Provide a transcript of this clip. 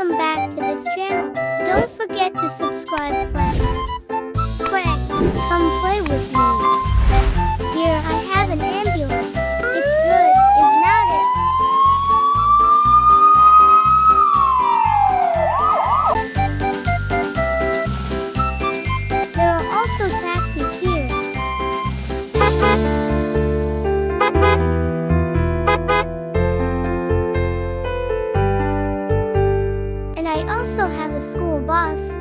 welcome back to this channel. Don't forget to subscribe, friend. Frank, come play with me. Here I have an ambulance. It's good, is not it? There are also taxis here. And I also have a school bus.